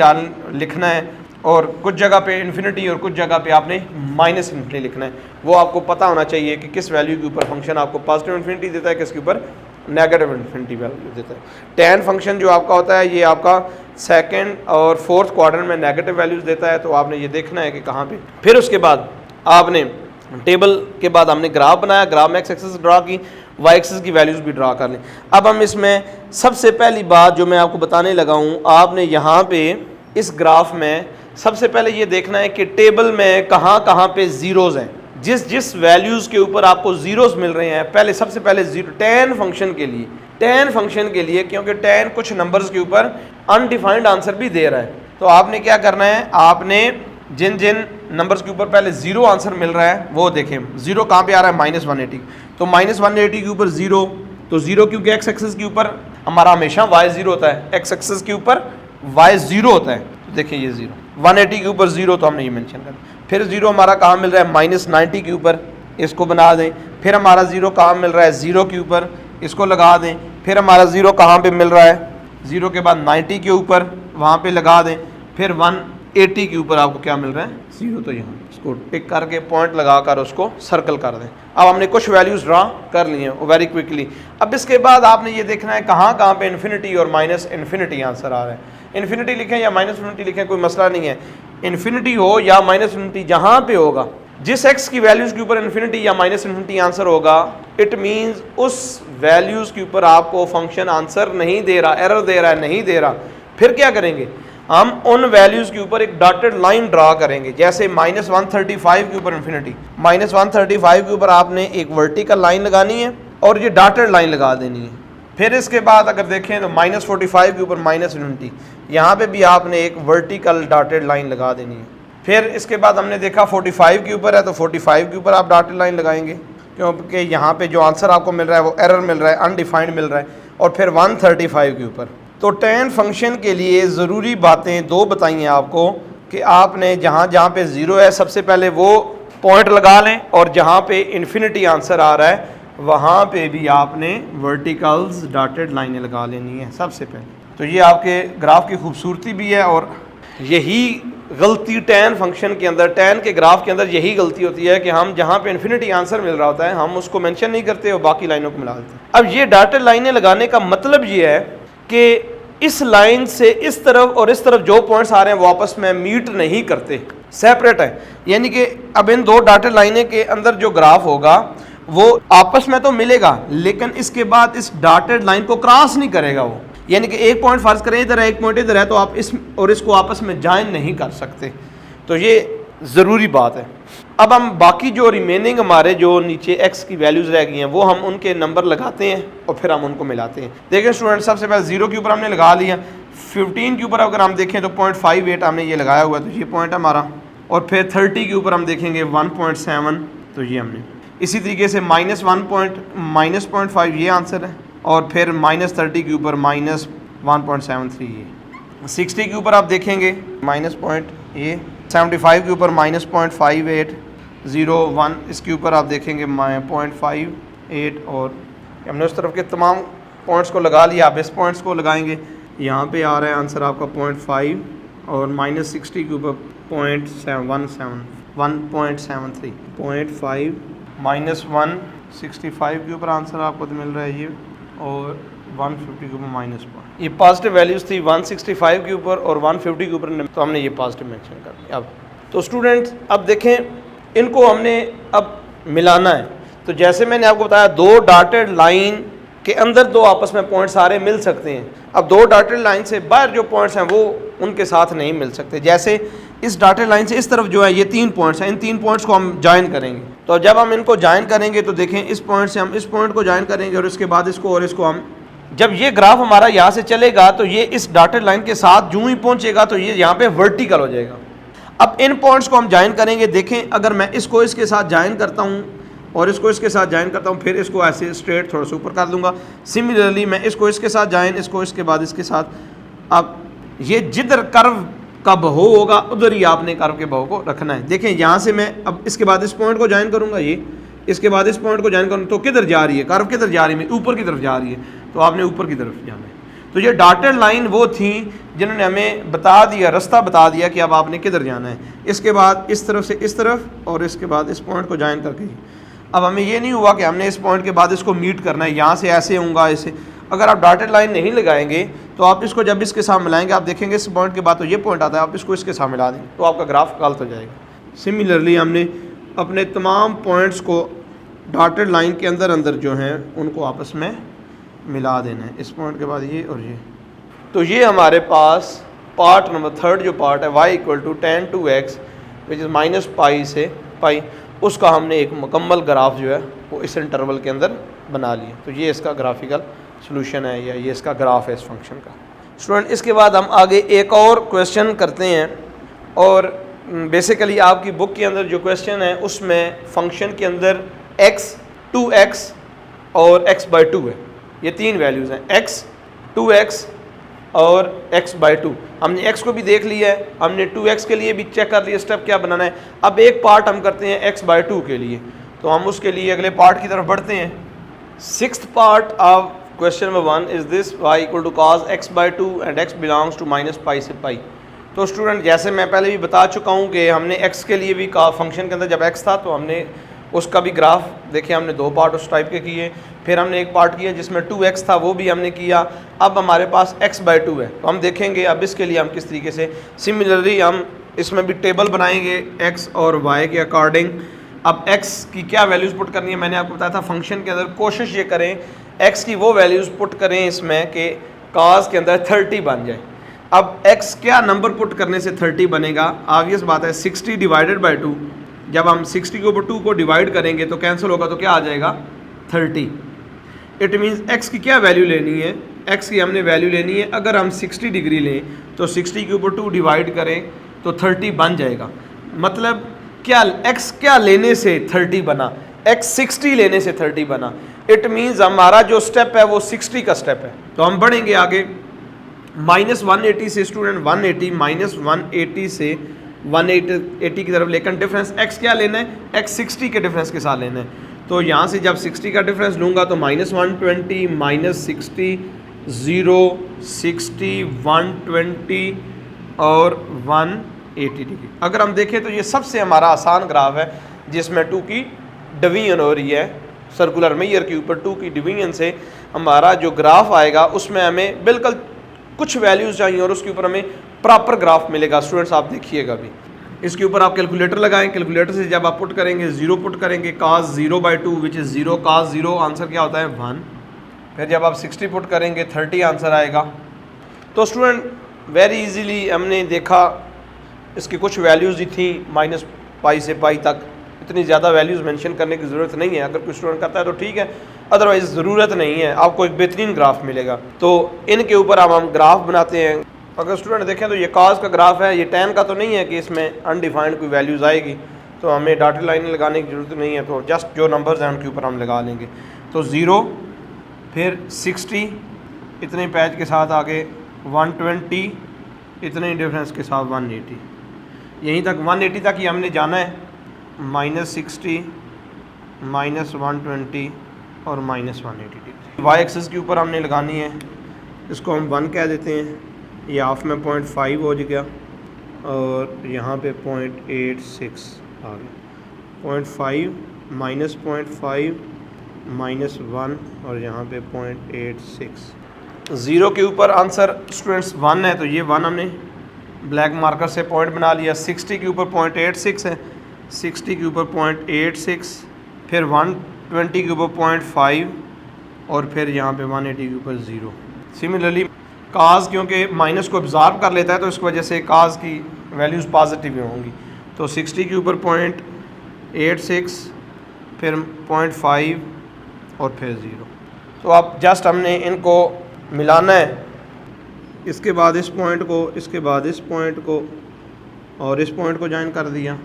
लिखना है, और कुछ जगह पे इन्फिनिटी और कुछ जगह पे आपने -इन्फिनिटी लिखना है। वो आपको पता होना चाहिए कि किस वैल्यू के ऊपर फंक्शन आपको पॉजिटिव इन्फिनिटी देता है, किसके ऊपर नेगेटिव इन्फिनिटी वैल्यू देता है। tan फंक्शन जो आपका होता है ये आपका सेकेंड और फोर्थ क्वाड्रेंट में नेगेटिव वैल्यूज़ देता है, तो आपने ये देखना है कि कहाँ पे। फिर उसके बाद आपने टेबल के बाद हमने ग्राफ बनाया, ग्राफ में एक्स एक्सिस ड्रा की, वाई एक्सिस की वैल्यूज़ भी ड्रा कर लें। अब हम इसमें सबसे पहली बात जो मैं आपको बताने लगा हूँ, आपने यहाँ पे इस ग्राफ में सबसे पहले ये देखना है कि टेबल में कहाँ कहाँ पे ज़ीरोज़ हैं, जिस जिस वैल्यूज़ के ऊपर आपको ज़ीरोज़ मिल रहे हैं, पहले सबसे पहले tan फंक्शन के लिए, tan फंक्शन के लिए, क्योंकि tan कुछ नंबर्स के ऊपर अनडिफाइंड आंसर भी दे रहा है, तो आपने क्या करना है, आपने जिन जिन नंबर्स के ऊपर पहले ज़ीरो आंसर मिल रहा है वो देखें। ज़ीरो कहाँ पे आ रहा है, -180, तो -180 के ऊपर ज़ीरो, तो ज़ीरो क्योंकि एक्स एक्सिस के ऊपर हमारा हमेशा वाई ज़ीरो होता है, एक्स एक्सिस के ऊपर वाई ज़ीरो होता है, तो देखिए ये ज़ीरो, 180 के ऊपर ज़ीरो, तो हमने ये मेंशन कर। फिर ज़ीरो हमारा कहाँ मिल रहा है, -90 के ऊपर, इसको बना दें। फिर हमारा ज़ीरो कहाँ मिल रहा है, ज़ीरो के ऊपर, इसको लगा दें। फिर हमारा ज़ीरो कहाँ पे मिल रहा है, ज़ीरो के बाद 90 के ऊपर, वहाँ पे लगा दें। फिर 180 के ऊपर आपको क्या मिल रहा है, ज़ीरो, तो यहाँ इसको टिक करके पॉइंट लगा कर उसको सर्कल कर दें। अब हमने कुछ वैल्यूज़ ड्रा कर ली हैं वेरी क्विकली। अब इसके बाद आपने ये देखना है कहाँ कहाँ पे इन्फिनिटी और -इन्फिनिटी आंसर आ रहा है। इन्फिनिटी लिखें या -इन्फिनिटी लिखें, कोई मसला नहीं है, इन्फिनिटी हो या -इन्फिनिटी, जहाँ पे होगा, जिस एक्स की वैल्यूज़ के ऊपर इन्फिनिटी या -इन्फिनिटी आंसर होगा, इट मीन्स उस वैल्यूज़ के ऊपर आपको फंक्शन आंसर नहीं दे रहा, एरर दे रहा है, नहीं दे रहा। फिर क्या करेंगे, हम उन वैल्यूज़ के ऊपर एक डॉटेड लाइन ड्रा करेंगे, जैसे -135 के ऊपर इन्फिनिटी, -135 के ऊपर आपने एक वर्टिकल लाइन लगानी है और ये डॉटेड लाइन लगा देनी है। फिर इसके बाद अगर देखें तो -45 के ऊपर -इन्फिनिटी, यहाँ पे भी आपने एक वर्टिकल डॉटेड लाइन लगा देनी है। फिर इसके बाद हमने देखा 45 के ऊपर है, तो 45 के ऊपर आप डॉटेड लाइन लगाएंगे, क्योंकि यहाँ पे जो आंसर आपको मिल रहा है वो एरर मिल रहा है, अनडिफाइंड मिल रहा है। और फिर 135 के ऊपर। तो tan फंक्शन के लिए ज़रूरी बातें दो बताई हैं आपको, कि आपने जहाँ जहाँ पे ज़ीरो है सबसे पहले वो पॉइंट लगा लें, और जहाँ पे इन्फिनिटी आंसर आ रहा है वहाँ पे भी आपने वर्टिकल्स डॉटेड लाइनें लगा लेनी है सबसे पहले। तो ये आपके ग्राफ की खूबसूरती भी है, और यही गलती tan फंक्शन के अंदर, tan के ग्राफ के अंदर यही गलती होती है कि हम जहाँ पे इन्फिनिटी आंसर मिल रहा होता है हम उसको मेंशन नहीं करते और बाकी लाइनों को मिला देते हैं। अब ये डॉटेड लाइनें लगाने का मतलब ये है कि इस लाइन से इस तरफ और इस तरफ जो पॉइंट्स आ रहे हैं वो आपस में मीट नहीं करते, सेपरेट है। यानी कि अब इन दो डॉटेड लाइनें के अंदर जो ग्राफ होगा वो आपस में तो मिलेगा, लेकिन इसके बाद इस डॉटेड लाइन को क्रॉस नहीं करेगा वो। यानी कि एक पॉइंट फर्ज करें इधर है, एक पॉइंट इधर है, तो आप इस और इसको आपस में ज्वाइन नहीं कर सकते। तो ये ज़रूरी बात है। अब हम बाकी जो रिमेनिंग हमारे जो नीचे एक्स की वैल्यूज़ रह गई हैं वो हम उनके नंबर लगाते हैं और फिर हम उनको मिलाते हैं। देखिए स्टूडेंट, सबसे पहले 0 के ऊपर हमने लगा लिया, 15 के ऊपर अगर हम देखें तो 0.58 हमने ये लगाया हुआ है, तो ये पॉइंट हमारा। और फिर 30 के ऊपर हम देखेंगे 1.7, तो ये हमने। इसी तरीके से -0.5 ये आंसर है, और फिर -30 के ऊपर -1.73 ये। 60 के ऊपर आप देखेंगे -0.8, 75 के ऊपर -0.5801, इसके ऊपर आप देखेंगे 0.58, और हमने उस तरफ के तमाम पॉइंट्स को लगा लिया। आप इस पॉइंट्स को लगाएंगे, यहाँ पे आ रहा है आंसर आपका 0.5, और -60 के ऊपर 0.173, 0.5 -165 के ऊपर आंसर आपको तो मिल रहा है ये, और 150 के ऊपर -1 ये पॉजिटिव वैल्यूज़ थी 165 के ऊपर और 150 के ऊपर, तो हमने ये पॉजिटिव मेंशन कर दिया। अब तो स्टूडेंट्स अब देखें, इनको हमने अब मिलाना है। तो जैसे मैंने आपको बताया, दो डॉटेड लाइन के अंदर दो आपस में पॉइंट सारे मिल सकते हैं। अब दो डॉटेड लाइन से बाहर जो पॉइंट्स हैं वो उनके साथ नहीं मिल सकते। जैसे इस डॉटेड लाइन से इस तरफ जो है ये 3 पॉइंट्स हैं, इन 3 पॉइंट्स को हम ज्वाइन करेंगे। तो जब हम इनको ज्वाइन करेंगे तो देखें, इस पॉइंट से हम इस पॉइंट को ज्वाइन करेंगे और इसके बाद इसको और इसको हम, जब ये ग्राफ हमारा यहाँ से चलेगा तो ये इस डॉटेड लाइन के साथ जूं ही पहुंचेगा तो ये यहाँ पे वर्टिकल हो जाएगा। अब इन पॉइंट्स को हम ज्वाइन करेंगे। देखें, अगर मैं इसको इसके साथ ज्वाइन करता हूँ और इसको इसके साथ ज्वाइन करता हूँ, फिर इसको ऐसे स्ट्रेट थोड़ा सा ऊपर कर दूंगा। सिमिलरली मैं इसको इसके साथ ज्वाइन, इसको इसके बाद इसके साथ। अब ये जिधर कर्व का बहू होगा उधर ही आपने कर्व के बहू को रखना है। देखें, यहाँ से मैं अब इसके बाद इस पॉइंट को ज्वाइन करूँगा, ये इसके बाद इस पॉइंट को ज्वाइन करूँ, तो किधर जा रही है कर्व, किधर जा रही है, ऊपर की तरफ जा रही है। तो आपने ऊपर की तरफ जाना है। तो ये डॉटेड लाइन वो थी जिन्होंने हमें बता दिया, रास्ता बता दिया कि अब आपने किधर जाना है। इसके बाद इस तरफ से इस तरफ और इसके बाद इस पॉइंट को ज्वाइन करके। अब हमें ये नहीं हुआ कि हमने इस पॉइंट के बाद इसको मीट करना है, यहाँ से ऐसे होगा ऐसे। अगर आप डॉटेड लाइन नहीं लगाएंगे तो आप इसको जब इसके साथ मिलाएंगे, आप देखेंगे इस पॉइंट के बाद तो ये पॉइंट आता है, आप इसको इसके साथ मिला देंगे तो आपका ग्राफ गलत हो जाएगा। सिमिलरली हमने अपने तमाम पॉइंट्स को डॉटेड लाइन के अंदर अंदर जो हैं उनको आपस में मिला देना है। इस पॉइंट के बाद ये और ये। तो ये हमारे पास पार्ट नंबर 3 जो पार्ट है y = tan 2x which is -pi से पाई, उसका हमने एक मुकम्मल ग्राफ जो है वो इस इंटरवल के अंदर बना लिया। तो ये इसका ग्राफिकल सॉल्यूशन है या ये इसका ग्राफ है इस फंक्शन का। स्टूडेंट, इसके बाद हम आगे एक और क्वेश्चन करते हैं। और बेसिकली आपकी बुक के अंदर जो क्वेश्चन है उसमें फंक्शन के अंदर x 2x और x/2 है। ये 3 वैल्यूज़ हैं, x 2x और x/2। हमने x को भी देख लिया है, हमने 2x के लिए भी चेक कर लिया स्टेप क्या बनाना है। अब एक पार्ट हम करते हैं x/2 के लिए, तो हम उसके लिए अगले पार्ट की तरफ बढ़ते हैं। 6th part of question number 1 is this y = cos x/2 and x belongs to -pi से पाई। तो स्टूडेंट, जैसे मैं पहले भी बता चुका हूँ कि हमने x के लिए भी फंक्शन के अंदर जब x था तो हमने उसका भी ग्राफ देखे, हमने 2 पार्ट उस टाइप के किए। फिर हमने एक पार्ट किया जिसमें 2x था, वो भी हमने किया। अब हमारे पास x/2 है, तो हम देखेंगे अब इसके लिए हम किस तरीके से। सिमिलरली हम इसमें भी टेबल बनाएंगे x और y के अकॉर्डिंग। अब x की क्या वैल्यूज़ पुट करनी है, मैंने आपको बताया था फंक्शन के अंदर कोशिश ये करें x की वो वैल्यूज़ पुट करें इसमें कि cos के अंदर 30 बन जाए। अब x क्या नंबर पुट करने से 30 बनेगा, ऑब्वियस बात है 60 / 2। जब हम 60 के ऊपर 2 को डिवाइड करेंगे तो कैंसिल होगा, तो क्या आ जाएगा 30। इट मीन्स x की क्या वैल्यू लेनी है, x की हमने वैल्यू लेनी है, अगर हम 60 डिग्री लें तो 60 के ऊपर 2 डिवाइड करें तो 30 बन जाएगा। मतलब क्या x क्या लेने से 30 बना, x 60 लेने से 30 बना। इट मीन्स हमारा जो स्टेप है वो 60 का स्टेप है। तो हम बढ़ेंगे आगे -180 से स्टूडेंट 180, -180 से 180 की तरफ, लेकिन डिफरेंस x क्या लेना है, x 60 के डिफरेंस के साथ लेना है। तो यहाँ से जब 60 का डिफरेंस लूँगा तो -120, -60, 0, 60, 120 और 180 डिग्री। अगर हम देखें तो ये सबसे हमारा आसान ग्राफ है जिसमें 2 की डिवीजन हो रही है। सर्कुलर मेजर के ऊपर 2 की डिवीजन से हमारा जो ग्राफ आएगा उसमें हमें बिल्कुल कुछ वैल्यूज़ चाहिए और उसके ऊपर हमें प्रॉपर ग्राफ मिलेगा। स्टूडेंट्स आप देखिएगा भी, इसके ऊपर आप कैलकुलेटर लगाएं। कैलकुलेटर से जब आप पुट करेंगे 0 पुट करेंगे, cos 0/2 which is 0, cos 0 answer क्या होता है 1। फिर जब आप 60 पुट करेंगे 30 आंसर आएगा। तो स्टूडेंट वेरी इजीली हमने देखा, इसकी कुछ वैल्यूज़ ही थी -पाई से पाई तक। इतनी ज़्यादा वैल्यूज़ मेंशन करने की ज़रूरत नहीं है, अगर कोई स्टूडेंट करता है तो ठीक है, अदरवाइज़ ज़रूरत नहीं है, आपको एक बेहतरीन ग्राफ मिलेगा। तो इनके ऊपर हम ग्राफ बनाते हैं। अगर स्टूडेंट देखें तो ये cos का ग्राफ है, ये tan का तो नहीं है कि इसमें अनडिफाइंड कोई वैल्यूज़ आएगी, तो हमें डॉटेड लाइन लगाने की ज़रूरत नहीं है। तो जस्ट जो नंबर्स हैं उनके ऊपर हम लगा लेंगे। तो 0, फिर 60 इतने पैच के साथ आगे, 120 इतने डिफरेंस के साथ 180, यहीं तक 180 तक ही हमने जाना है। -60, -120 और -180 डिग्री वाई एक्सिस के ऊपर हमने लगानी है। इसको हम 1 कह देते हैं, ये हाफ में 0.5 हो गया और यहाँ पे 0.86 आ गया। 0.5 -0.5 -1 और यहाँ पे 0.86। 0 के ऊपर आंसर स्टूडेंट्स 1 है, तो ये 1 हमने ब्लैक मार्कर से पॉइंट बना लिया। 60 के ऊपर 0.86 है, 60 के ऊपर 0.86, फिर 120 के ऊपर 0.5 और फिर यहाँ पे 180 के ऊपर 0। सिमिलरली काज क्योंकि माइनस को ऑब्जॉर्व कर लेता है तो इस वजह से काज की वैल्यूज़ पॉजिटिव होंगी। तो 60 के ऊपर 0.86, फिर 0.5 और फिर 0। तो अब जस्ट हमने इनको मिलाना है, इसके बाद इस पॉइंट को, इसके बाद इस पॉइंट को और इस पॉइंट को ज्वाइन कर दिया।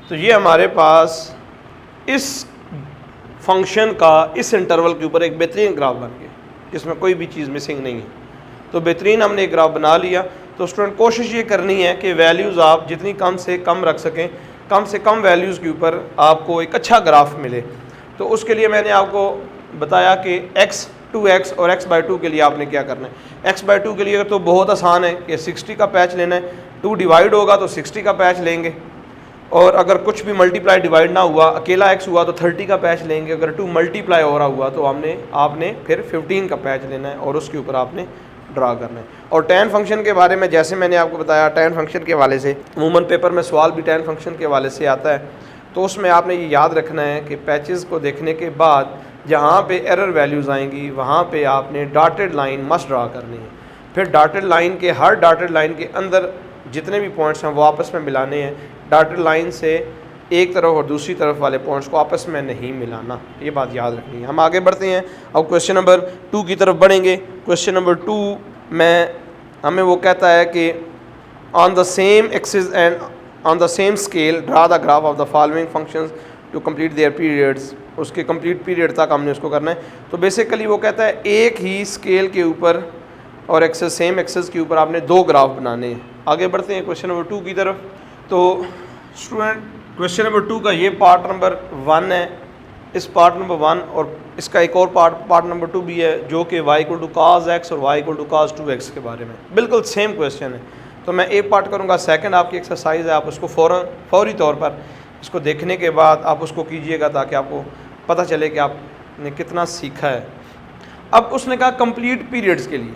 तो ये हमारे पास इस फंक्शन का इस इंटरवल के ऊपर एक बेहतरीन ग्राफ बन गया जिसमें कोई भी चीज़ मिसिंग नहीं है। तो बेहतरीन हमने एक ग्राफ बना लिया। तो स्टूडेंट कोशिश ये करनी है कि वैल्यूज़ आप जितनी कम से कम रख सकें, कम से कम वैल्यूज़ के ऊपर आपको एक अच्छा ग्राफ मिले। तो उसके लिए मैंने आपको बताया कि x 2x और x/2 के लिए आपने क्या करना है। x/2 के लिए तो बहुत आसान है कि 60 का पैच लेना है, 2 डिवाइड होगा तो 60 का पैच लेंगे, और अगर कुछ भी मल्टीप्लाई डिवाइड ना हुआ, अकेला x हुआ तो 30 का पैच लेंगे, अगर 2 मल्टीप्लाई हो रहा हुआ तो आपने फिर 15 का पैच लेना है और उसके ऊपर आपने ड्रा करना है। और tan फंक्शन के बारे में जैसे मैंने आपको बताया, tan फंक्शन के हवाले से अमूमन पेपर में सवाल भी tan फंक्शन के हवाले से आता है। तो उसमें आपने ये याद रखना है कि पैचेस को देखने के बाद जहाँ पे एरर वैल्यूज़ आएंगी वहाँ पे आपने डॉटेड लाइन मस्ट ड्रा करनी है। फिर डॉटेड लाइन के हर डॉटेड लाइन के अंदर जितने भी पॉइंट्स हैं वो आपस में मिलाने हैं। डॉटेड लाइन से एक तरफ और दूसरी तरफ वाले पॉइंट्स को आपस में नहीं मिलाना, ये बात याद रखनी है। हम आगे बढ़ते हैं, अब क्वेश्चन नंबर 2 की तरफ बढ़ेंगे। क्वेश्चन नंबर 2 में हमें वो कहता है कि on the same axis and on the same scale draw the graph of the following functions to complete their periods. उसके कंप्लीट पीरियड तक हमने उसको करना है। तो बेसिकली वो कहता है एक ही स्केल के ऊपर और एक्सेस सेम एक्सेस के ऊपर आपने 2 ग्राफ बनाने हैं। आगे बढ़ते हैं क्वेश्चन नंबर 2 की तरफ। तो स्टूडेंट क्वेश्चन नंबर 2 का ये पार्ट नंबर 1 है, इस पार्ट नंबर 1 और इसका एक और पार्ट नंबर 2 भी है जो कि y = cos x और y = cos 2x के बारे में बिल्कुल सेम क्वेश्चन है। तो मैं एक पार्ट करूँगा, सेकंड आपकी एक्सरसाइज है, आप उसको फौरी तौर पर इसको देखने के बाद आप उसको कीजिएगा ताकि आपको पता चले कि आपने कितना सीखा है। अब उसने कहा कंप्लीट पीरियड्स के लिए,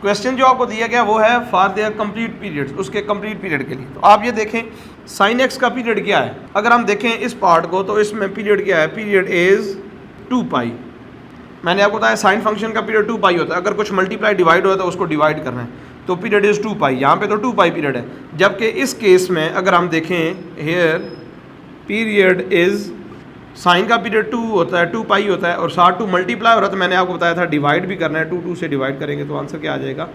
क्वेश्चन जो आपको दिया गया वो है फॉर देयर कंप्लीट पीरियड्स, उसके कंप्लीट पीरियड के लिए। तो आप ये देखें sin x का पीरियड क्या है। अगर हम देखें इस पार्ट को तो इसमें पीरियड क्या है, पीरियड इज़ 2π। मैंने आपको बताया साइन फंक्शन का पीरियड 2π होता है। अगर कुछ मल्टीप्लाई डिवाइड हो तो उसको डिवाइड करना है, तो पीरियड इज़ 2π। यहाँ पे तो 2π पीरियड है, जबकि इस केस में अगर हम देखें हेयर पीरियड इज़, साइन का पीरियड 2 होता है, 2π होता है और साथ 2 मल्टीप्लाई हो रहा है। तो मैंने आपको बताया था डिवाइड भी करना है, 2 से डिवाइड करेंगे तो आंसर क्या आ जाएगा,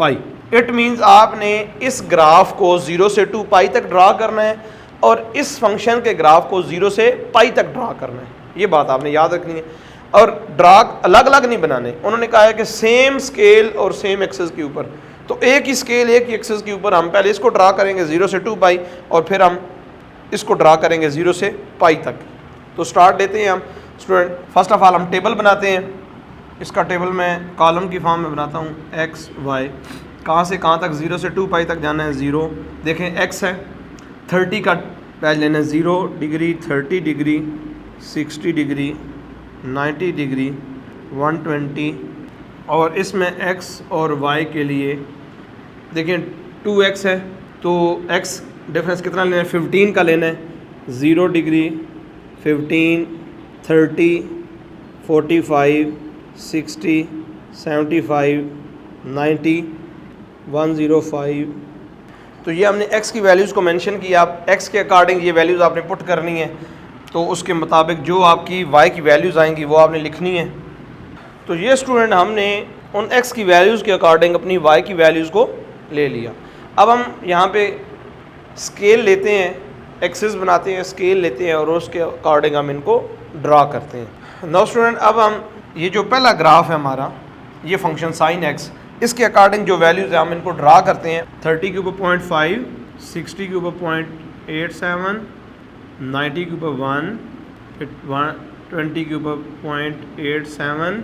π। इट मीन्स आपने इस ग्राफ को 0 से 2π तक ड्रा करना है और इस फंक्शन के ग्राफ को 0 से π तक ड्रा करना है। ये बात आपने याद रखनी है। और ड्रा अलग अलग नहीं बनाने, उन्होंने कहा है कि सेम स्केल और सेम एक्सेस के ऊपर। तो एक ही स्केल एक ही एक्सेस के ऊपर हम पहले इसको ड्रा करेंगे 0 से 2π और फिर हम इसको ड्रा करेंगे 0 से π तक। तो स्टार्ट देते हैं हम स्टूडेंट। फर्स्ट ऑफ ऑल हम टेबल बनाते हैं। इसका टेबल मैं कॉलम की फॉर्म में बनाता हूँ, x y, कहाँ से कहाँ तक, 0 से 2π तक जाना है 0। देखें x है, 30 का पैच लेना है, 0 डिग्री, 30 डिग्री, 60 डिग्री, 90 डिग्री, 120। और इसमें x और y के लिए देखें 2x है तो x डिफरेंस कितना लेना है, 15 का लेना है। 0 डिग्री, 15, 30, 45, 60, 75, 90, 105। तो ये हमने x की वैल्यूज़ को मेंशन किया। आप x के अकॉर्डिंग ये वैल्यूज़ आपने पुट करनी है, तो उसके मुताबिक जो आपकी y की वैल्यूज़ आएंगी वो आपने लिखनी है। तो ये स्टूडेंट हमने उन x की वैल्यूज़ के अकॉर्डिंग अपनी y की वैल्यूज़ को ले लिया। अब हम यहाँ पे स्केल लेते हैं, एक्सिस बनाते हैं, स्केल लेते हैं और उसके अकॉर्डिंग हम इनको ड्रा करते हैं। नाउ स्टूडेंट अब हम ये जो पहला ग्राफ है हमारा, ये फंक्शन sin x, इसके अकॉर्डिंग जो वैल्यूज़ है हम इनको ड्रा करते हैं। 30 के ऊपर 0.5, 60 के ऊपर 0.87, 90 के ऊपर 1, 120 के ऊपर 0.87,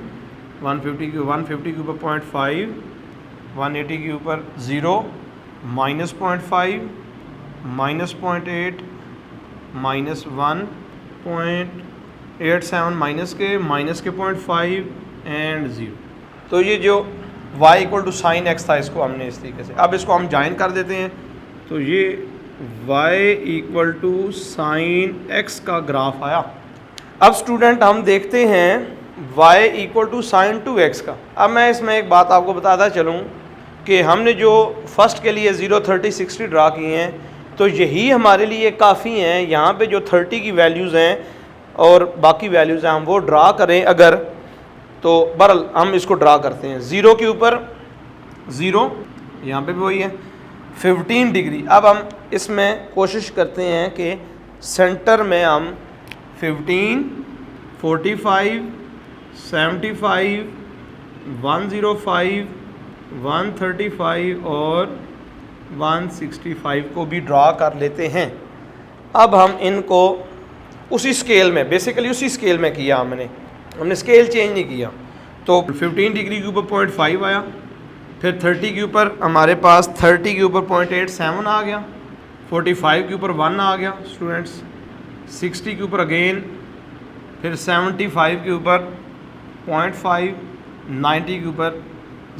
150 के ऊपर 0.5, 180 के ऊपर 0, -0.5, -0.8, -1.87, माइनस के 0.5 एंड 0। तो ये जो y equal to sine x था, इसको हमने इस तरीके से, अब इसको हम ज्वाइन कर देते हैं तो ये y equal to sine x का ग्राफ आया। अब स्टूडेंट हम देखते हैं y equal to sine 2x का। अब मैं इसमें एक बात आपको बताता चलूँ कि हमने जो फर्स्ट के लिए 0, 30, 60 ड्रा किए हैं तो यही हमारे लिए काफ़ी हैं। यहाँ पे जो 30 की वैल्यूज़ हैं और बाकी वैल्यूज़ हैं हम वो ड्रा करें अगर, तो बहरहाल हम इसको ड्रा करते हैं। 0 के ऊपर 0, यहाँ पे भी वही है, 15 डिग्री। अब हम इसमें कोशिश करते हैं कि सेंटर में हम 15, 45, 75, 105, 135 और 165 को भी ड्रा कर लेते हैं। अब हम इनको उसी स्केल में, बेसिकली उसी स्केल में किया हमने स्केल चेंज नहीं किया। तो 15 डिग्री के ऊपर 0.5 आया, फिर 30 के ऊपर हमारे पास 30 के ऊपर 0.87 आ गया, 45 के ऊपर 1 आ गया स्टूडेंट्स, 60 के ऊपर अगेन, फिर 75 के ऊपर 0.5, 90 के ऊपर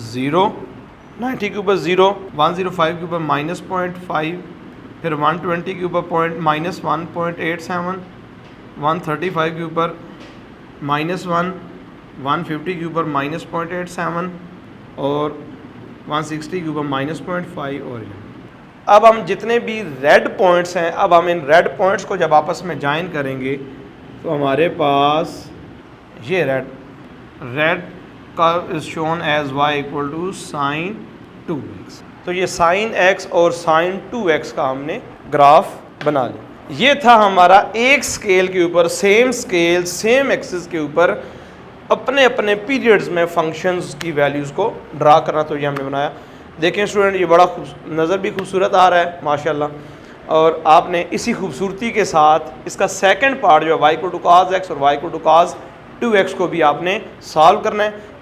0, 90 के ऊपर 0, 105 के ऊपर -0.5, फिर 120 के ऊपर -1.87, 135 के ऊपर -1, 150 के ऊपर -0.87 और 160 के ऊपर -0.5 और ये। अब हम जितने भी रेड पॉइंट्स हैं, अब हम इन रेड पॉइंट्स को जब आपस में ज्वाइन करेंगे तो हमारे पास ये red curve is shown as y equal to sine 2x। तो ये साइन x और साइन 2x का हमने ग्राफ बना लिया। ये था हमारा एक स्केल के ऊपर, सेम स्केल सेम एक्सिस के ऊपर अपने अपने पीरियड्स में फंक्शंस की वैल्यूज़ को ड्रा करना। तो ये हमने बनाया। देखें स्टूडेंट, ये बड़ा नज़र भी खूबसूरत आ रहा है माशाल्लाह। और आपने इसी खूबसूरती के साथ इसका सेकंड पार्ट जो है y equal to cos x और y equal to cos 2x को भी आपने सॉल्व करना है।